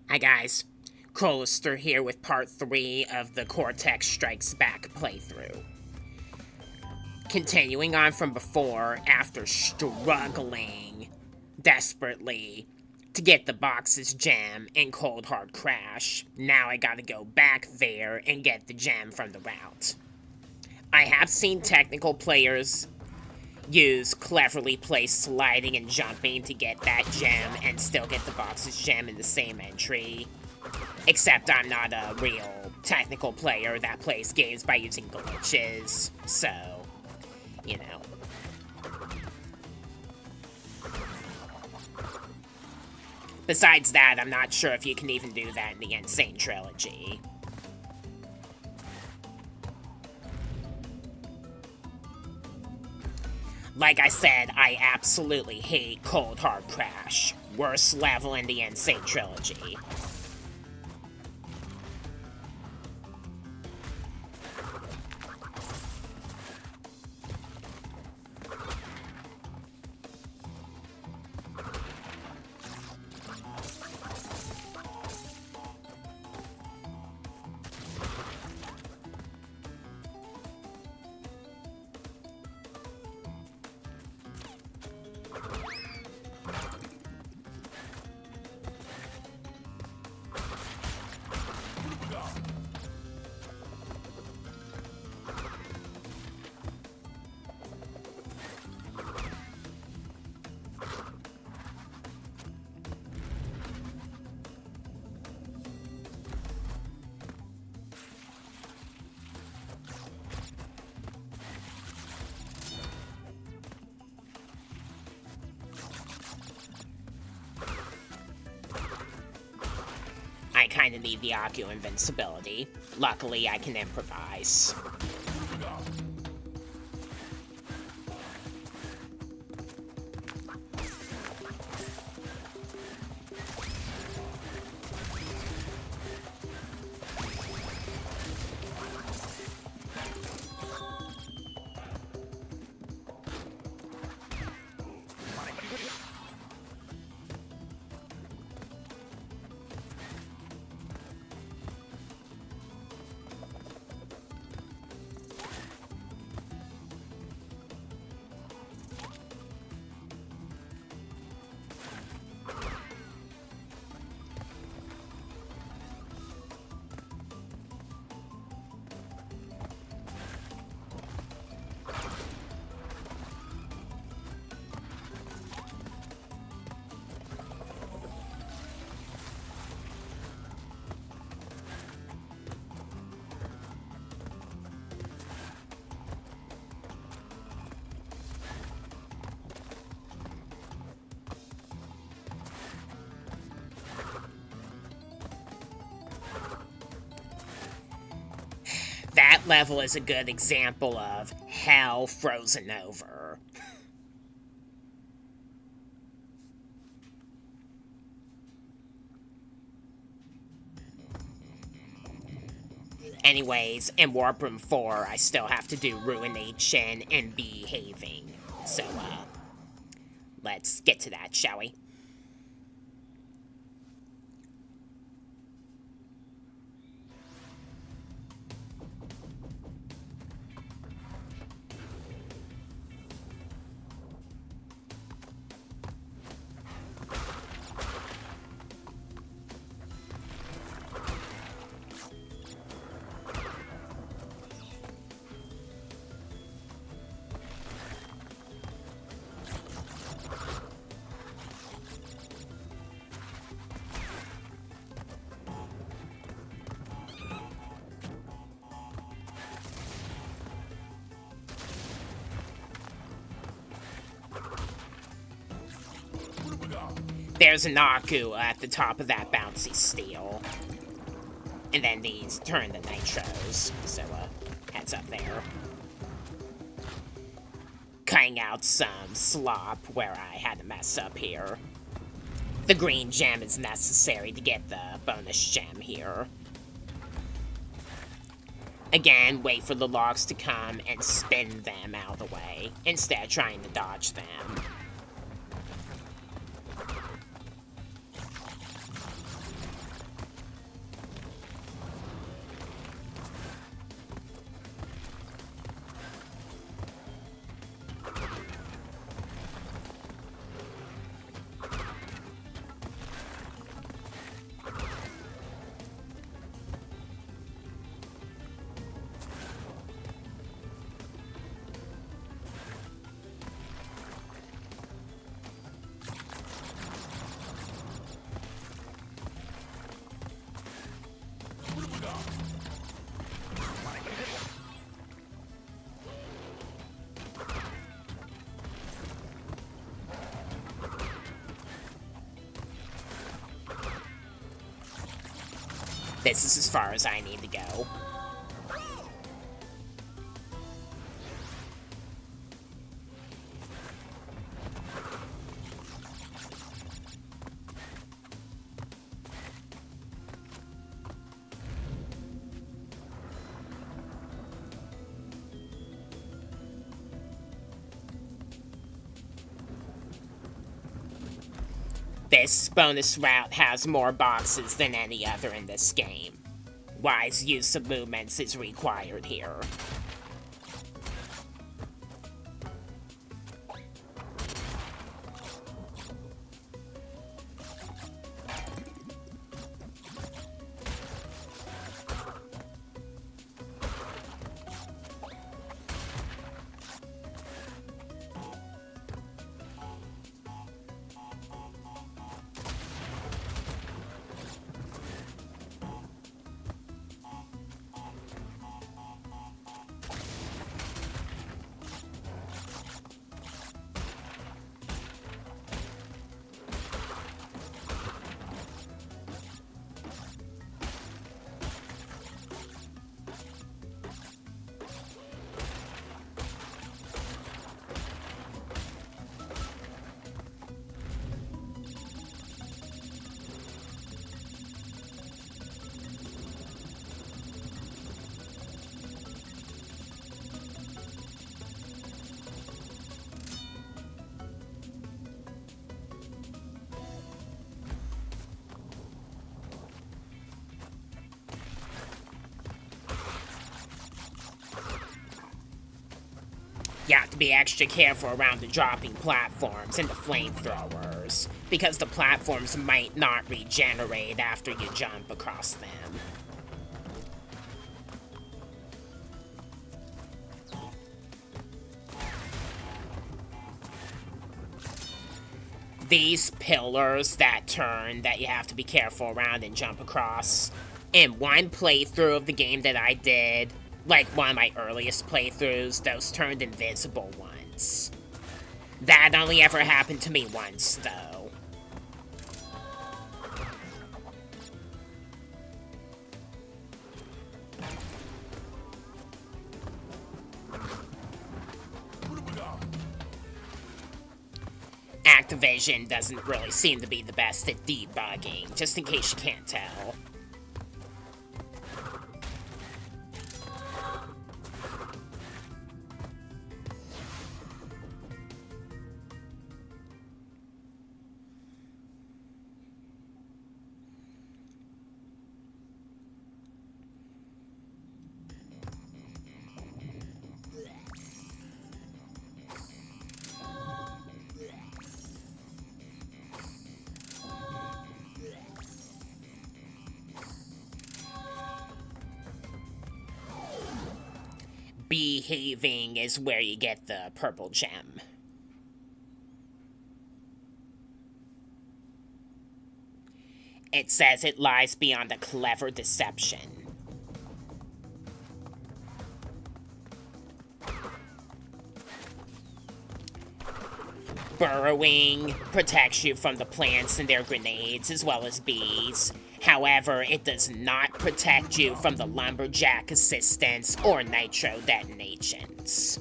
Hi guys, Colister here with part 3 of the Cortex Strikes Back playthrough. Continuing on from before, after struggling desperately to get the box's gem in Cold Hard Crash, now I gotta go back there and get the gem from the route. I have seen technical players use cleverly placed sliding and jumping to get that gem and still get the box's gem in the same entry. Except I'm not a real technical player that plays games by using glitches, so, you know. Besides that, I'm not sure if you can even do that in the Sane Trilogy. Like I said, I absolutely hate Cold Hard Crash. Worst level in the Sane Trilogy. I kinda need the Aku invincibility. Luckily, I can improvise. That level is a good example of hell frozen over. Anyways, in Warp Room 4, I still have to do Ruination and Behaving. So, let's get to that, shall we? There's an Aku at the top of that bouncy steel. And then these turn the nitros, so, heads up there. Cutting out some slop where I had to mess up here. The green gem is necessary to get the bonus gem here. Again, wait for the logs to come and spin them out of the way, instead of trying to dodge them. This is as far as I need to go. This bonus route has more boxes than any other in this game. Wise use of movements is required here. You have to be extra careful around the dropping platforms and the flamethrowers, because the platforms might not regenerate after you jump across them. These pillars that turn that you have to be careful around and jump across. In one playthrough of the game that I did, like one of my earliest playthroughs, those turned invisible once. That only ever happened to me once, though. Activision doesn't really seem to be the best at debugging, just in case you can't tell. Behaving is where you get the purple gem. It says it lies beyond a clever deception. Burrowing protects you from the plants and their grenades, as well as bees. However, it does not protect you from the lumberjack assistance or nitro detonations.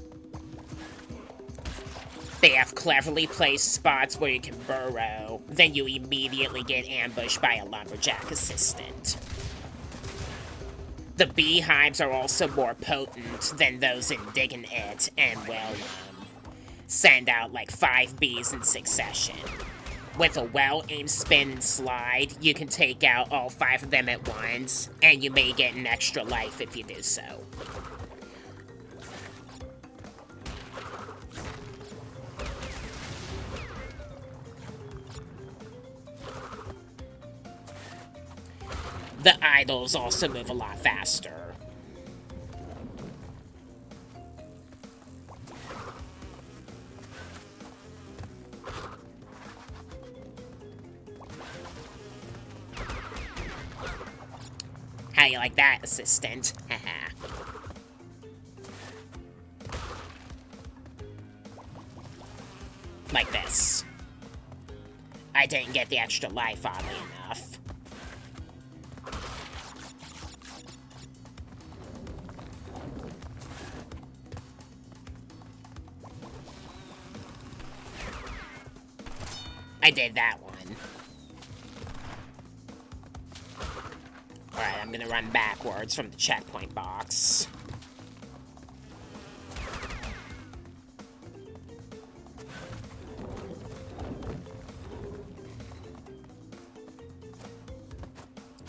They have cleverly placed spots where you can burrow, then you immediately get ambushed by a lumberjack assistant. The beehives are also more potent than those in Diggin' It and will send out like 5 bees in succession. With a well-aimed spin and slide, you can take out all 5 of them at once, and you may get an extra life if you do so. The idols also move a lot faster. How you like that, assistant? Haha. Like this. I didn't get the extra life, oddly enough. I did that one. Alright, I'm gonna run backwards from the checkpoint box.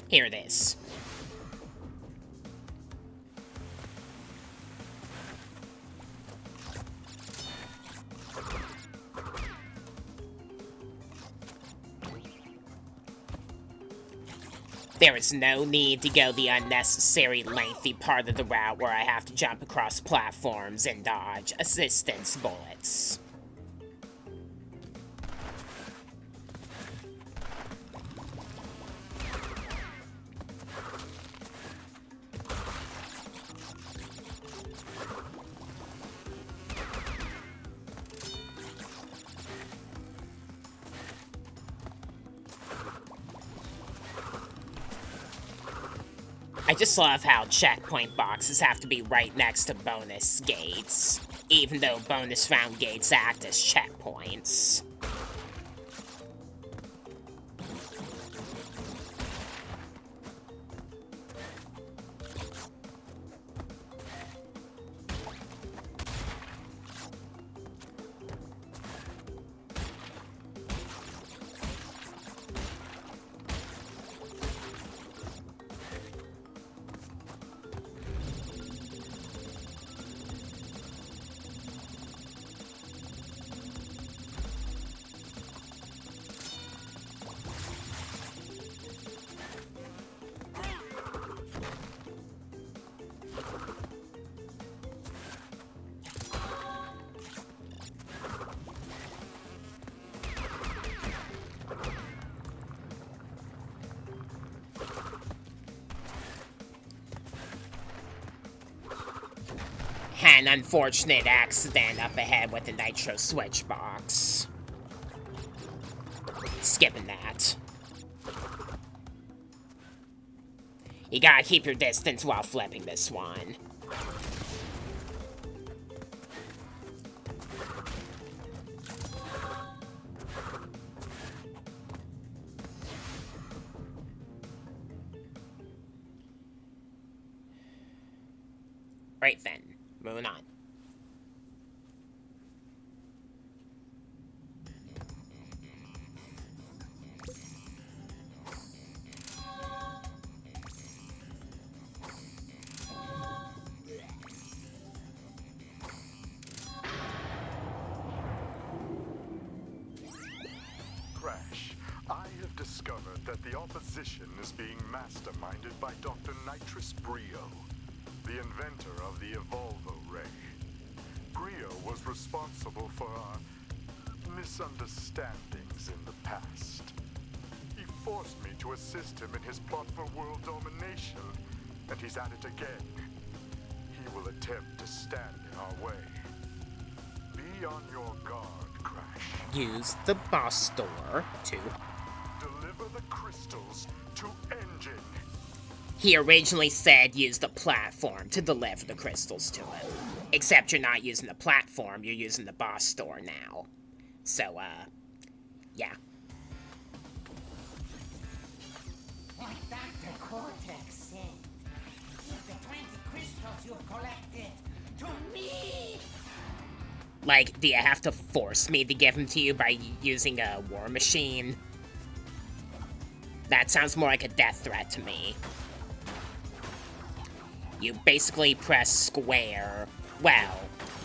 Here it is. There is no need to go the unnecessary lengthy part of the route where I have to jump across platforms and dodge assistance bullets. I just love how checkpoint boxes have to be right next to bonus gates, even though bonus round gates act as checkpoints. An unfortunate accident up ahead with the nitro switch box. Skipping that. You gotta keep your distance while flipping this one. Right then. Moving on. Crash, I have discovered that the opposition is being masterminded by Dr. Nitrous Brio, the inventor of the Evolvo Ray. Brio was responsible for our misunderstandings in the past. He forced me to assist him in his plot for world domination, and he's at it again. He will attempt to stand in our way. Be on your guard, Crash. Use the boss door to Deliver the crystals to Engine. He originally said use the platform to deliver the crystals to him. Except you're not using the platform, you're using the boss door now. So, yeah. What Dr. Cortex said. Give the 20 crystals you've collected to me! Like, do you have to force me to give them to you by using a war machine? That sounds more like a death threat to me. You basically press square, well,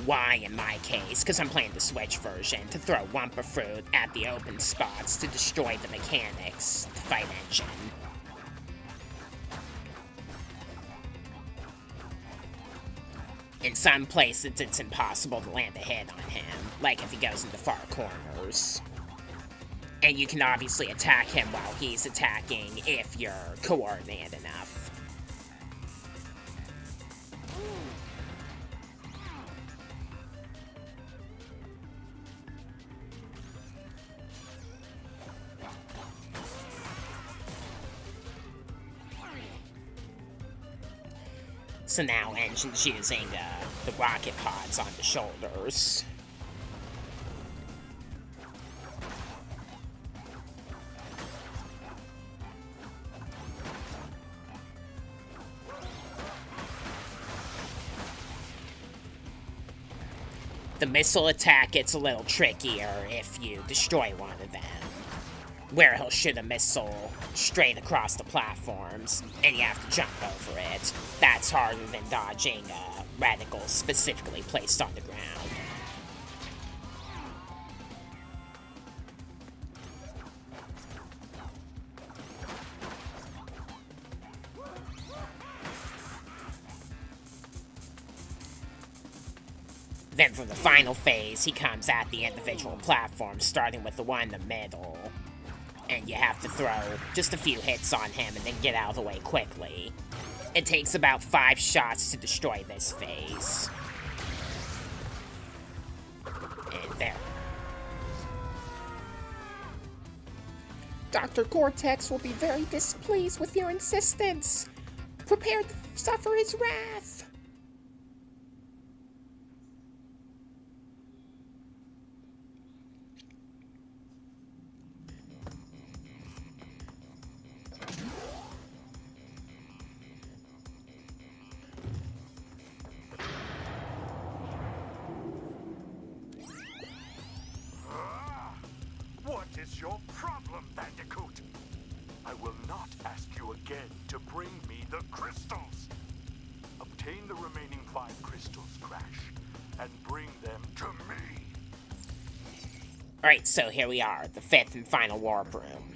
Y in my case, because I'm playing the Switch version, to throw Wumpa Fruit at the open spots to destroy the mechanics to fight Engine. In some places, it's impossible to land a hit on him, like if he goes into far corners. And you can obviously attack him while he's attacking if you're coordinated enough. So now Engine's using the rocket pods on the shoulders. The missile attack gets a little trickier if you destroy one of them, where he'll shoot a missile straight across the platforms, and you have to jump over it. That's harder than dodging reticles specifically placed on the ground. Then for the final phase, he comes at the individual platforms, starting with the one in the middle. And you have to throw just a few hits on him and then get out of the way quickly. It takes about 5 shots to destroy this phase. And there. Dr. Cortex will be very displeased with your insistence. Prepare to suffer his wrath. What is your problem, Bandicoot? I will not ask you again to bring me the crystals. Obtain the remaining 5 crystals, Crash, and bring them to me. Alright, so here we are, the 5th and final warp room.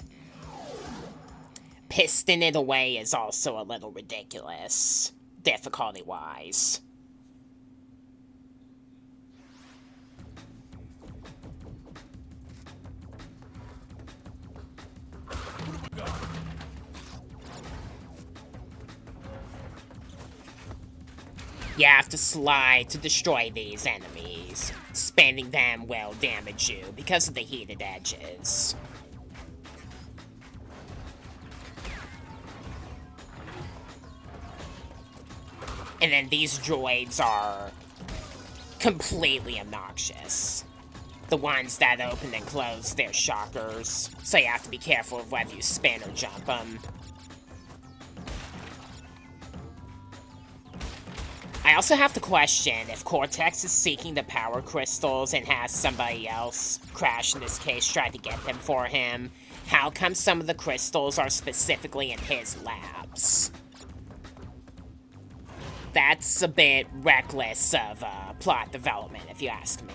Piston It Away is also a little ridiculous, difficulty-wise. You have to slide to destroy these enemies. Spinning them will damage you because of the heated edges. And then these droids are completely obnoxious. The ones that open and close their shockers, so you have to be careful of whether you spin or jump them. I also have to question if Cortex is seeking the power crystals and has somebody else, Crash in this case, try to get them for him. How come some of the crystals are specifically in his labs? That's a bit reckless of plot development, if you ask me.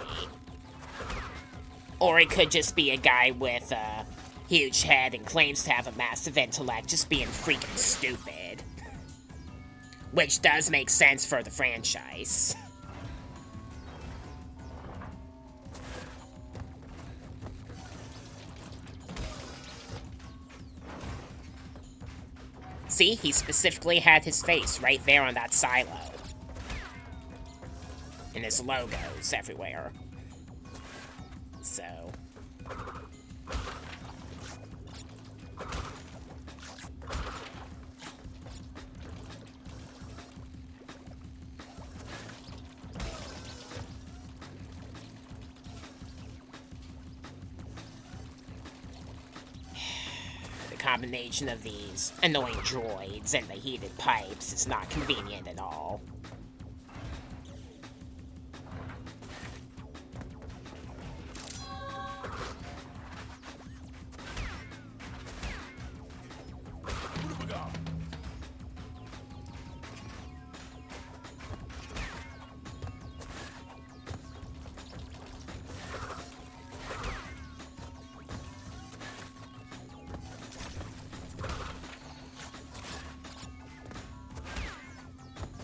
Or it could just be a guy with a huge head and claims to have a massive intellect just being freaking stupid. Which does make sense for the franchise. See, he specifically had his face right there on that silo. And his logos everywhere. So... combination of these annoying droids and the heated pipes is not convenient at all.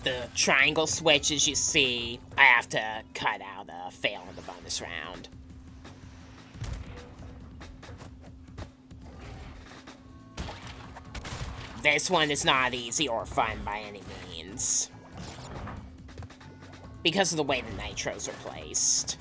The triangle switches you see, I have to cut out a fail in the bonus round. This one is not easy or fun by any means, because of the way the nitros are placed.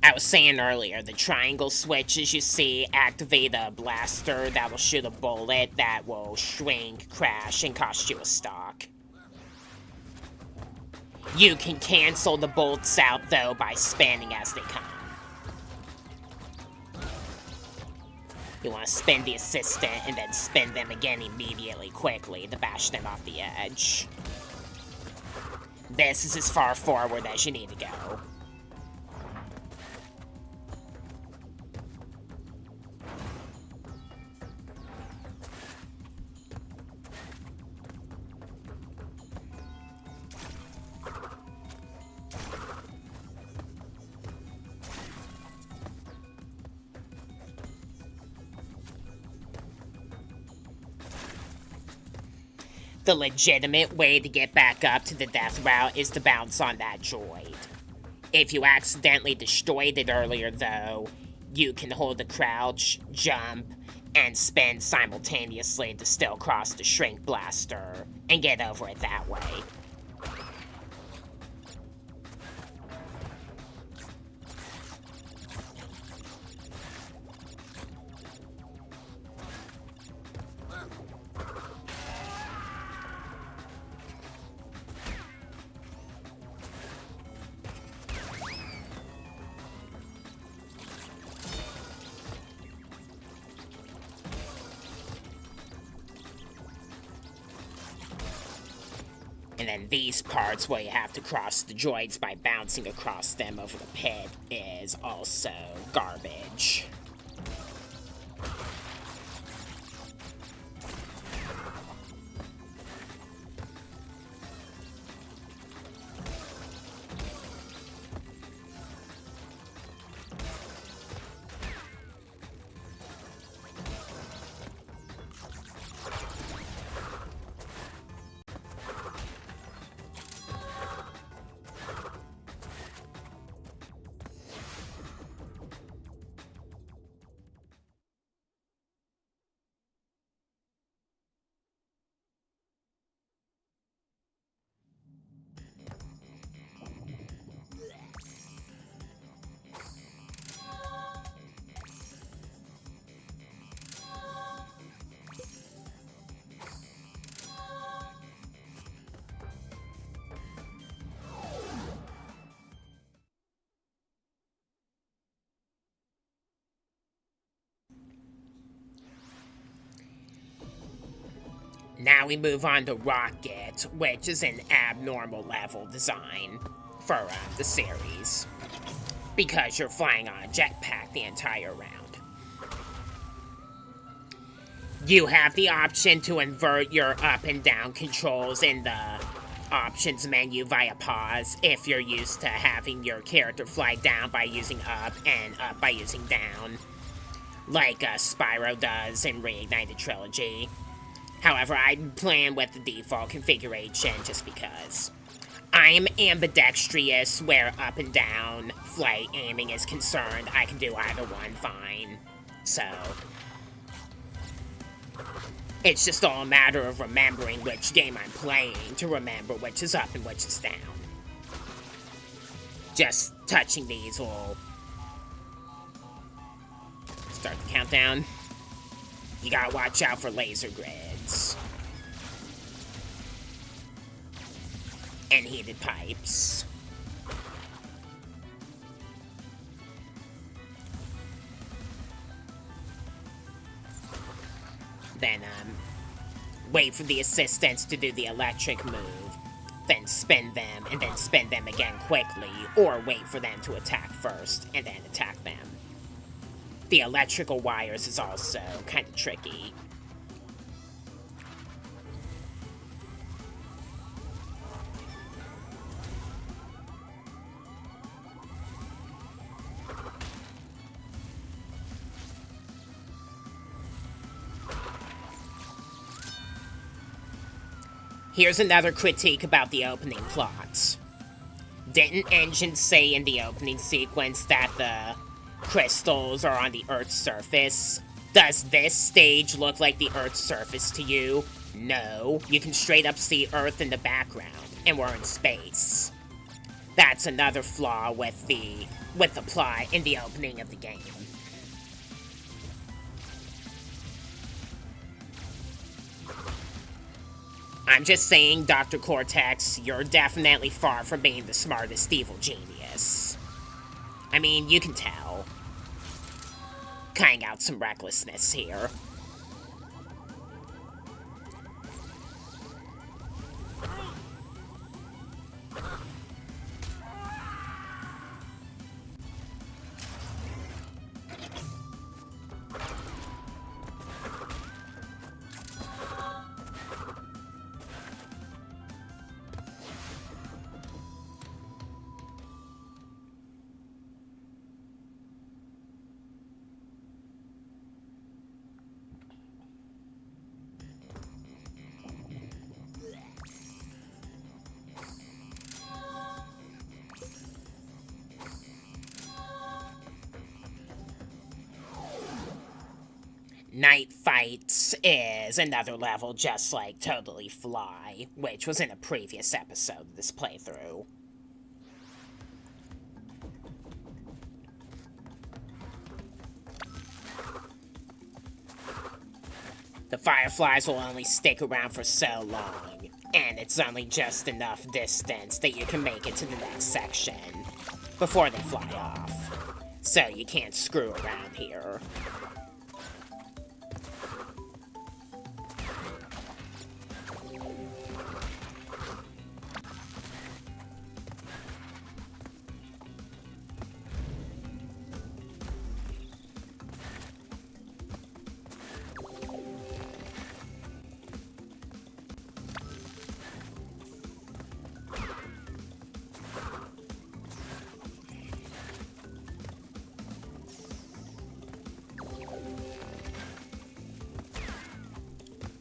I was saying earlier, the triangle switches you see activate a blaster that will shoot a bullet that will shrink, crash, and cost you a stock. You can cancel the bolts out, though, by spinning as they come. You want to spin the assistant and then spin them again immediately, quickly, to bash them off the edge. This is as far forward as you need to go. The legitimate way to get back up to the death route is to bounce on that droid. If you accidentally destroyed it earlier, though, you can hold the crouch, jump, and spin simultaneously to still cross the shrink blaster and get over it that way. And then these parts where you have to cross the droids by bouncing across them over the pit is also garbage. Now we move on to Rocket, which is an abnormal level design for the series, because you're flying on a jetpack the entire round. You have the option to invert your up and down controls in the options menu via pause if you're used to having your character fly down by using up and up by using down, like Spyro does in Reignited Trilogy. However, I'm playing with the default configuration just because. I'm ambidextrous where up and down flight aiming is concerned. I can do either one fine. So, it's just all a matter of remembering which game I'm playing to remember which is up and which is down. Just touching these will start the countdown. You gotta watch out for laser grids and heated pipes. Then, wait for the assistants to do the electric move, then spin them, and then spin them again quickly, or wait for them to attack first, and then attack them. The electrical wires is also kind of tricky. Here's another critique about the opening plot. Didn't Engine say in the opening sequence that the crystals are on the Earth's surface? Does this stage look like the Earth's surface to you? No, you can straight up see Earth in the background, and we're in space. That's another flaw with the plot in the opening of the game. I'm just saying, Dr. Cortex, you're definitely far from being the smartest evil genius. I mean, you can tell. Cutting out some recklessness here. Night Fights is another level just like Totally Fly, which was in a previous episode of this playthrough. The Fireflies will only stick around for so long, and it's only just enough distance that you can make it to the next section before they fly off. So you can't screw around here.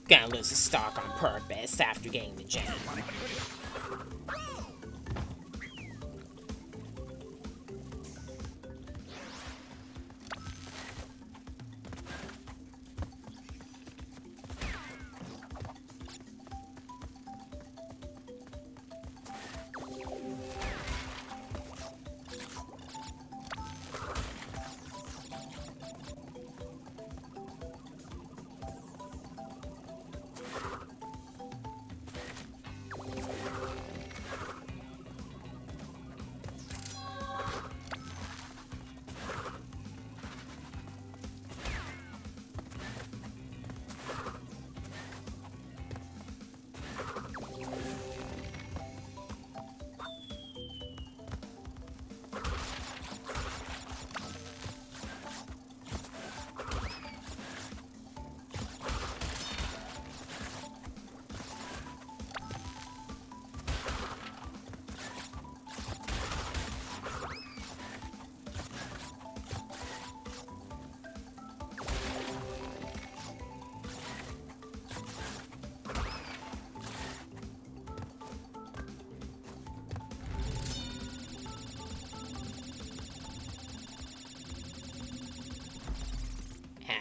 Gonna lose a stock on purpose after getting the gem.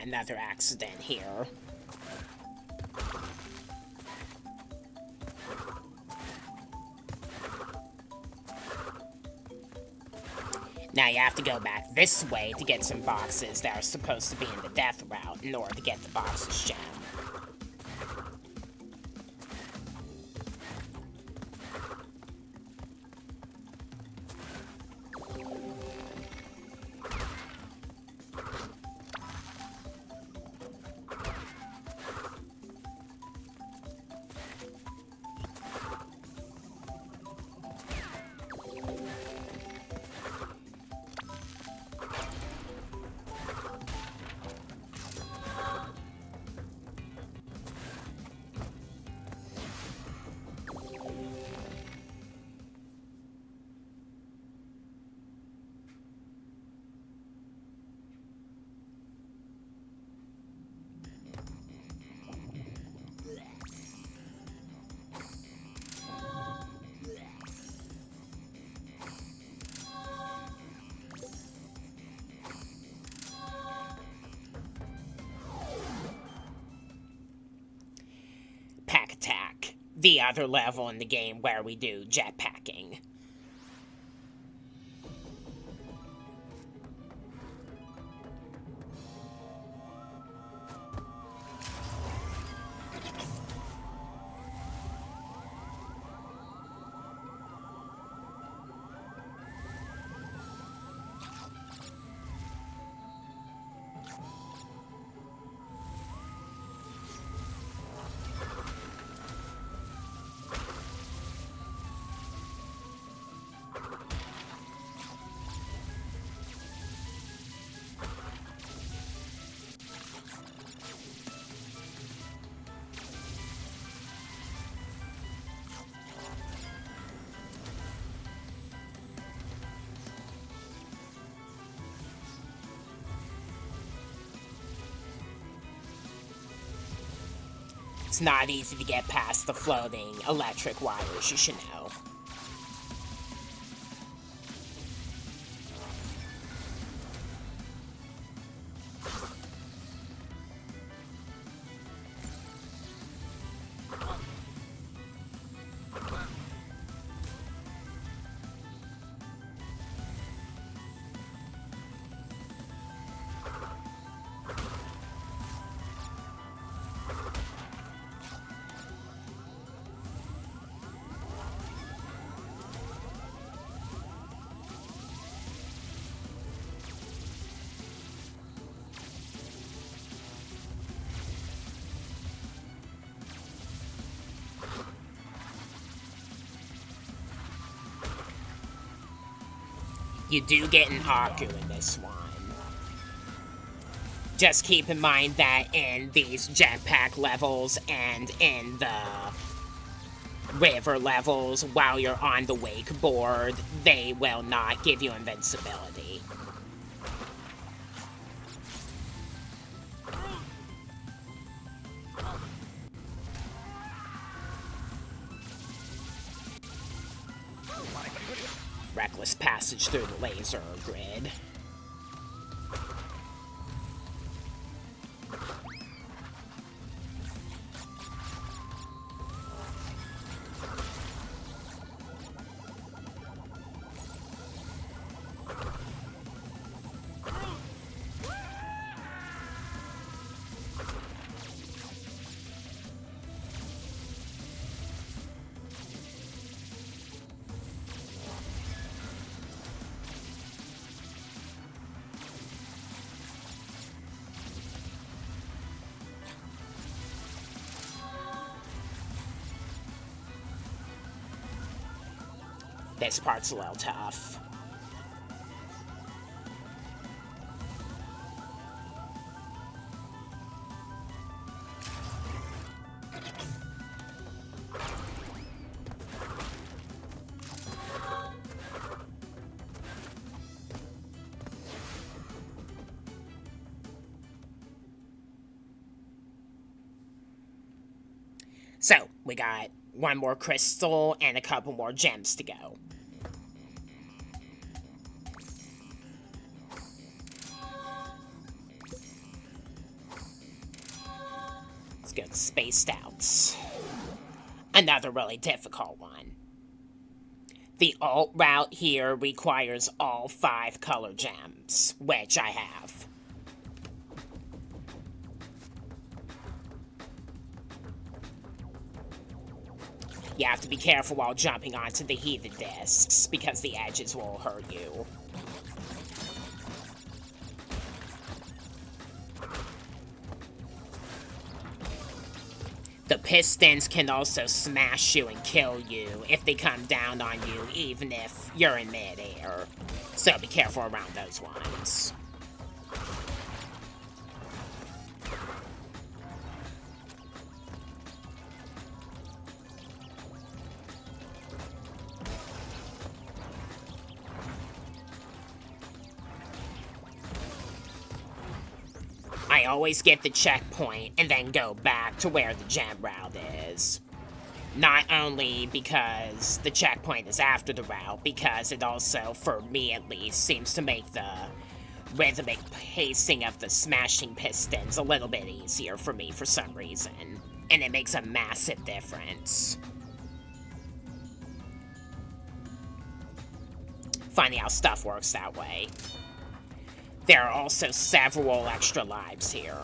Another accident here. Now you have to go back this way to get some boxes that are supposed to be in the death route in order to get the boxes gem. The other level in the game where we do jetpacking. It's not easy to get past the floating electric wires, you should know. You do get an Aku in this one. Just keep in mind that in these jetpack levels and in the river levels, while you're on the wakeboard, they will not give you invincibility. Reckless passage through the laser grid. This part's a little tough. So, we got one more crystal and a couple more gems to go. Let's go to Spaced Outs. Another really difficult one. The alt route here requires all 5 color gems, which I have. You have to be careful while jumping onto the heated discs, because the edges will hurt you. The pistons can also smash you and kill you if they come down on you, even if you're in midair. So be careful around those ones. I always get the checkpoint and then go back to where the gem route is. Not only because the checkpoint is after the route, because it also, for me at least, seems to make the rhythmic pacing of the smashing pistons a little bit easier for me for some reason. And it makes a massive difference. Funny how stuff works that way. There are also several extra lives here.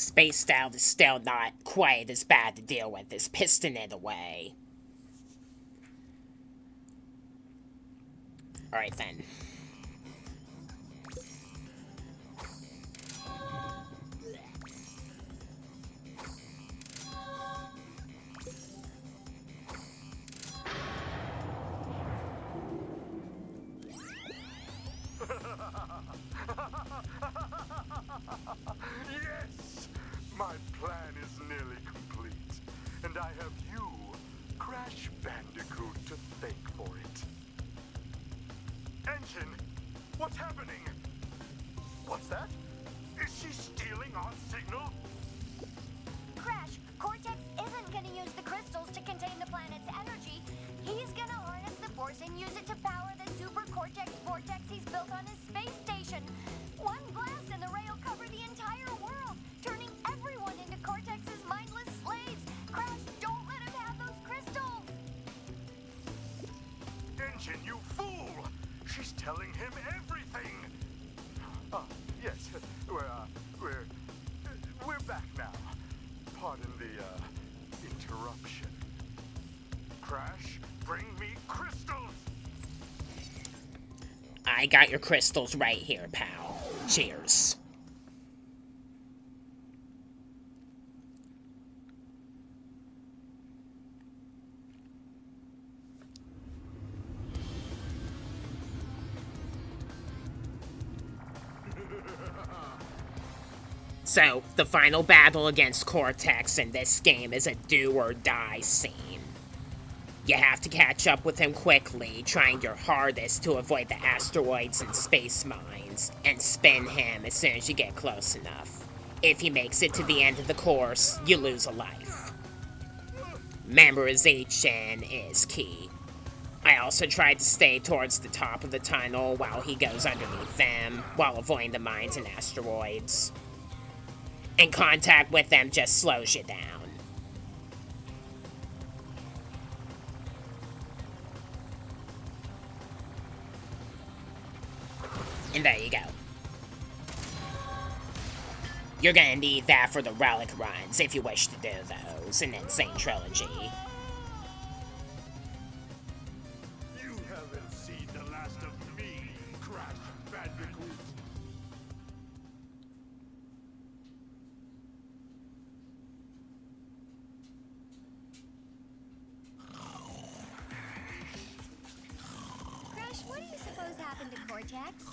Spaced out is still not quite as bad to deal with as Piston It Away. Alright then. Yes! My plan is nearly complete, and I have you, Crash Bandicoot, to thank for it. Engine, what's happening? What's that? Is she stealing our signal? Crash, Cortex isn't gonna use the crystals to contain the planet's energy. He's gonna harness the force and use it to power the super Cortex Vortex he's built on his space station. One blast and the ray will cover the entire world, turning everyone into Cortex's mindless slaves. Crash, don't let him have those crystals! Engine, you fool! She's telling him everything! Yes, we're back now. Pardon the, interruption. Crash, bring me crystals! I got your crystals right here, pal. Cheers. So, the final battle against Cortex in this game is a do-or-die scene. You have to catch up with him quickly, trying your hardest to avoid the asteroids and space mines, and spin him as soon as you get close enough. If he makes it to the end of the course, you lose a life. Memorization is key. I also tried to stay towards the top of the tunnel while he goes underneath them, while avoiding the mines and asteroids. And contact with them just slows you down. And there you go. You're gonna need that for the relic runs if you wish to do those in Sane Trilogy. You haven't seen the last of me, Crash Bandicoot. Crash, what do you suppose happened to Cortex?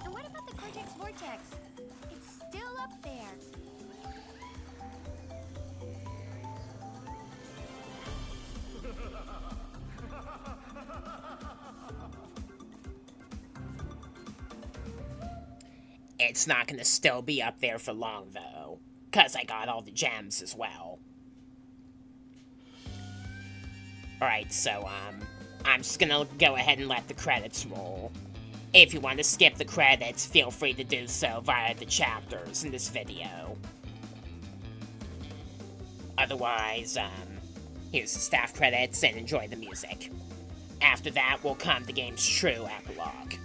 And what about the Cortex Vortex? It's still up there. It's not gonna still be up there for long, though, 'cause I got all the gems as well. Alright, so, I'm just gonna go ahead and let the credits roll. If you want to skip the credits, feel free to do so via the chapters in this video. Otherwise, here's the staff credits and enjoy the music. After that will come the game's true epilogue.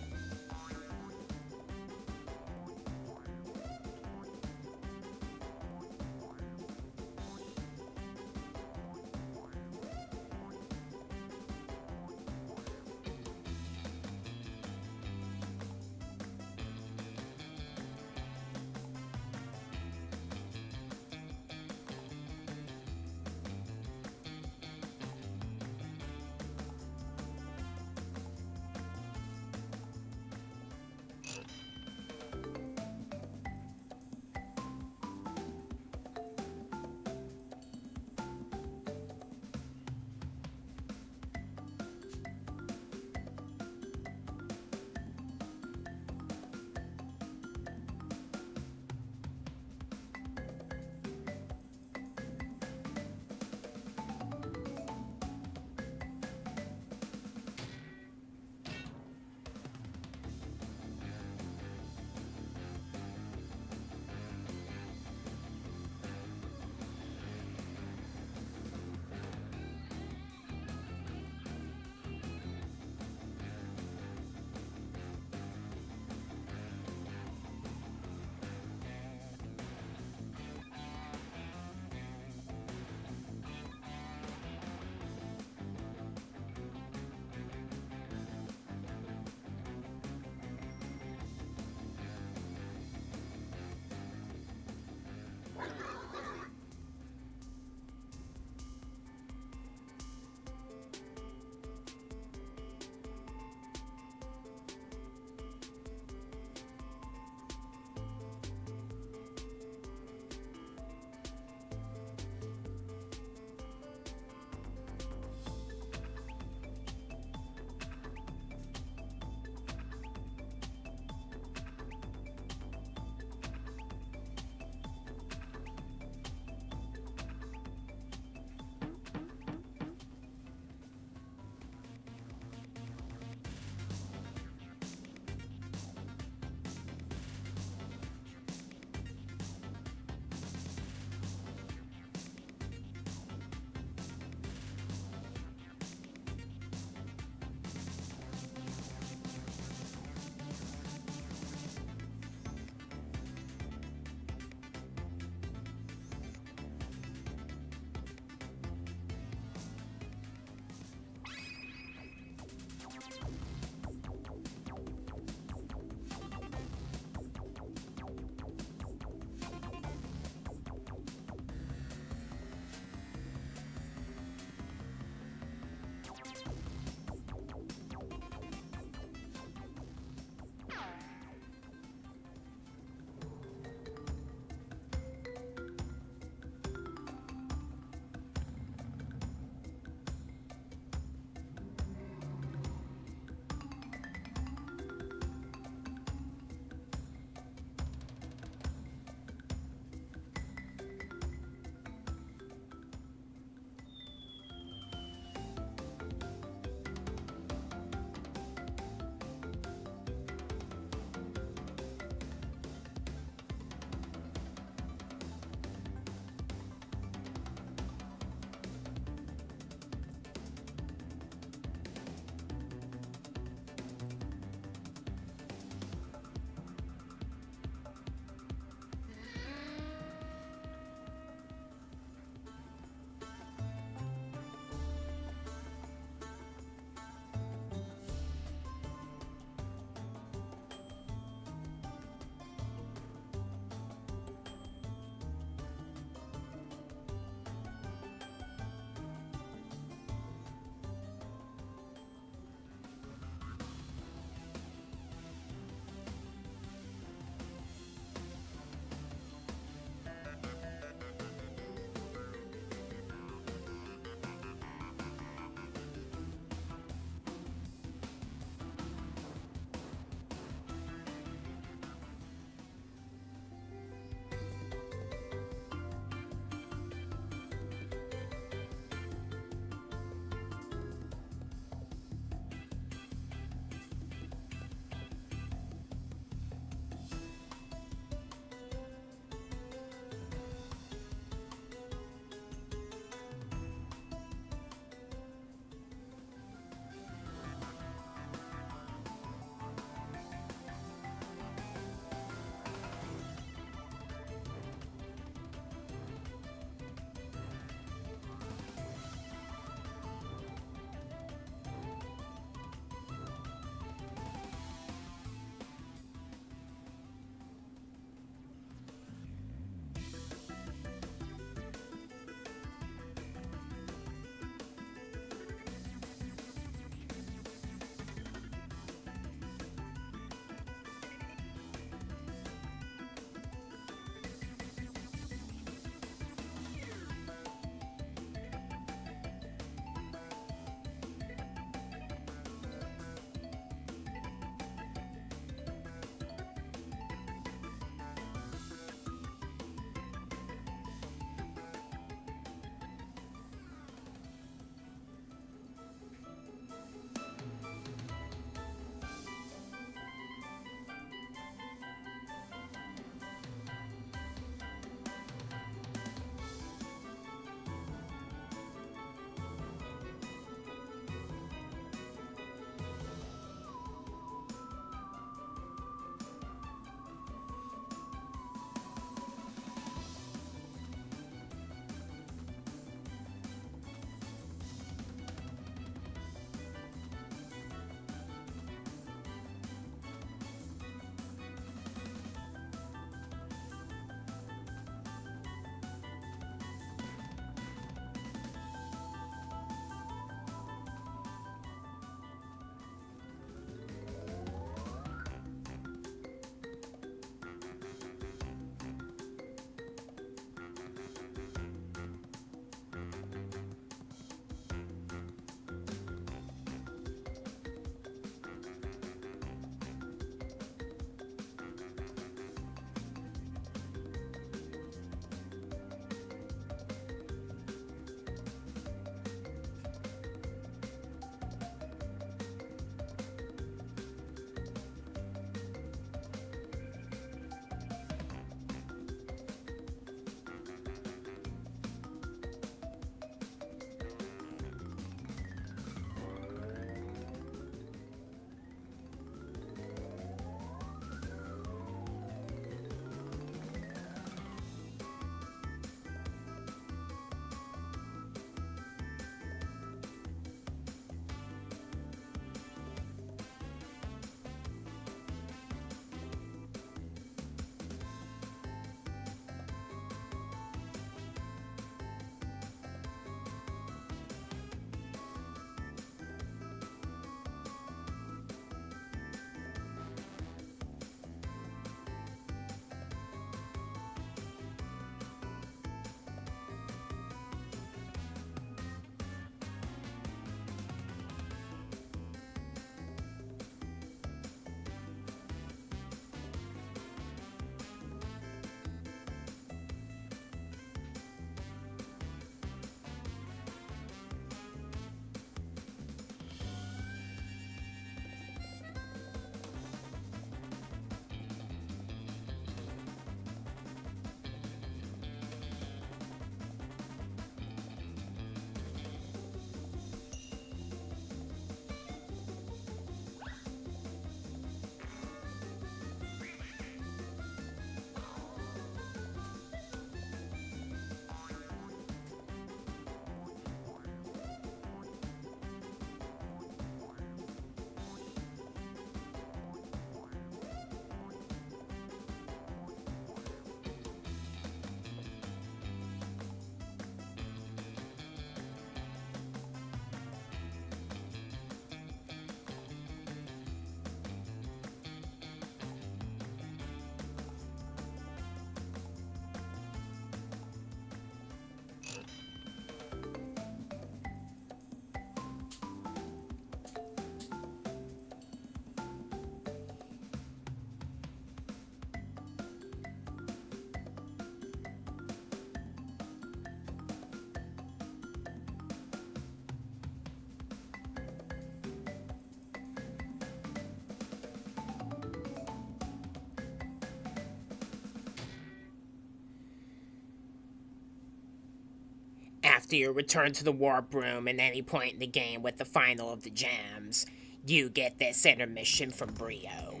after you return to the warp room at any point in the game with the final of the gems, you get this intermission from Brio.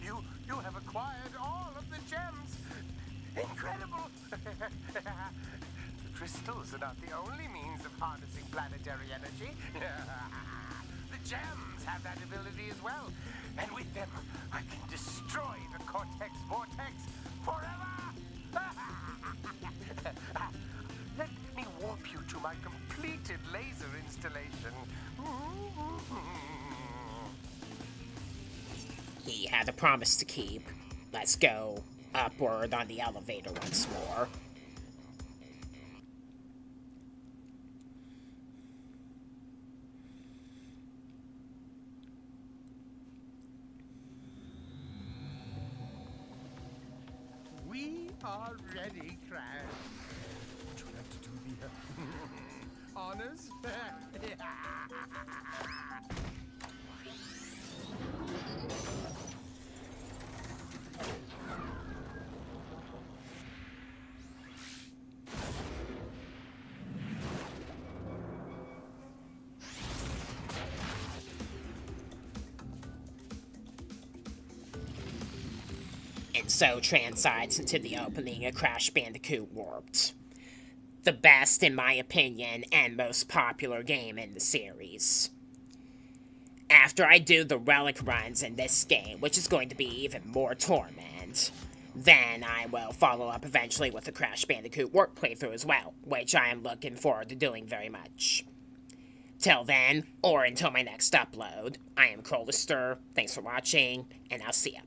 You have acquired all of the gems. Incredible. The crystals are not the only means of harnessing planetary energy. The gems have that ability as well. And with them, I can destroy the Cortex Vortex forever. Let me warp you to my completed laser installation. He had a promise to keep. Let's go upward on the elevator once more. We are ready, Crash. Would you like to do the honors? And so transites into the opening of Crash Bandicoot Warped. The best, in my opinion, and most popular game in the series. After I do the relic runs in this game, which is going to be even more torment, then I will follow up eventually with the Crash Bandicoot Warped playthrough as well, which I am looking forward to doing very much. Till then, or until my next upload, I am Crolister, thanks for watching, and I'll see ya.